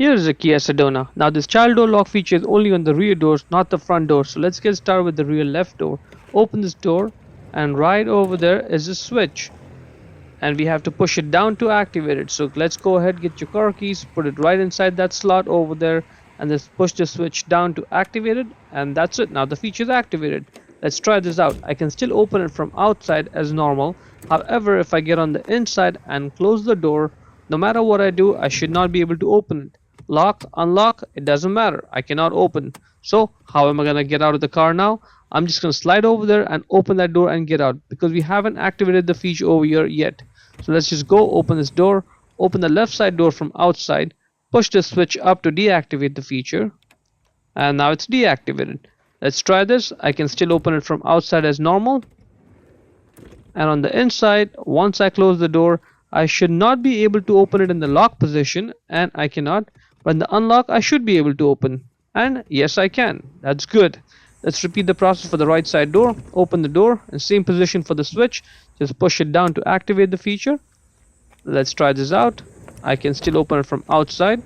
Here is a Kia Sedona. Now this child door lock feature is only on the rear doors, not the front door. So let's get started with the rear left door. Open this door and right over there is a switch. And we have to push it down to activate it. So let's go ahead, get your car keys, put it right inside that slot over there and just push the switch down to activate it, and that's it. Now the feature is activated. Let's try this out. I can still open it from outside as normal. However, if I get on the inside and close the door, no matter what I do, I should not be able to open it. Lock, unlock, it doesn't matter. I cannot open. So how am I gonna get out of the car now? I'm just gonna slide over there and open that door and get out because we haven't activated the feature over here yet. So let's just go open this door, open the left side door from outside, push the switch up to deactivate the feature, and now it's deactivated. Let's try this. I can still open it from outside as normal, and on the inside, once I close the door, I should not be able to open it in the lock position, and I cannot, but in the unlock I should be able to open, and yes I can. That's good. Let's repeat the process for the right side door. Open the door in same position for the switch, just push it down to activate the feature. Let's try this out. I can still open it from outside,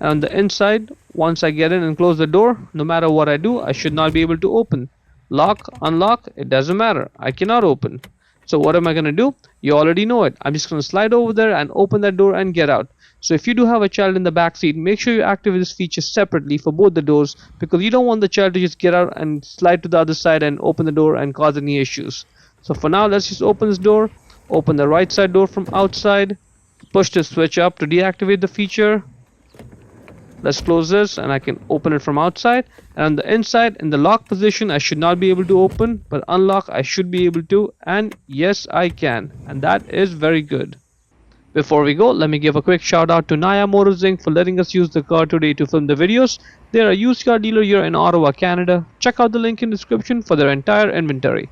and on the inside, once I get in and close the door, no matter what I do, I should not be able to open. Lock, unlock, it doesn't matter. I cannot open. So what am I gonna do? You already know it. I'm just gonna slide over there and open that door and get out. So if you do have a child in the back seat, make sure you activate this feature separately for both the doors, because you don't want the child to just get out and slide to the other side and open the door and cause any issues. So for now, let's just open this door, open the right side door from outside, push the switch up to deactivate the feature. Let's close this and I can open it from outside, and on the inside in the lock position I should not be able to open, but unlock I should be able to, and yes I can, and that is very good. Before we go, let me give a quick shout out to Naya Motors Inc. for letting us use the car today to film the videos. They are a used car dealer here in Ottawa, Canada. Check out the link in the description for their entire inventory.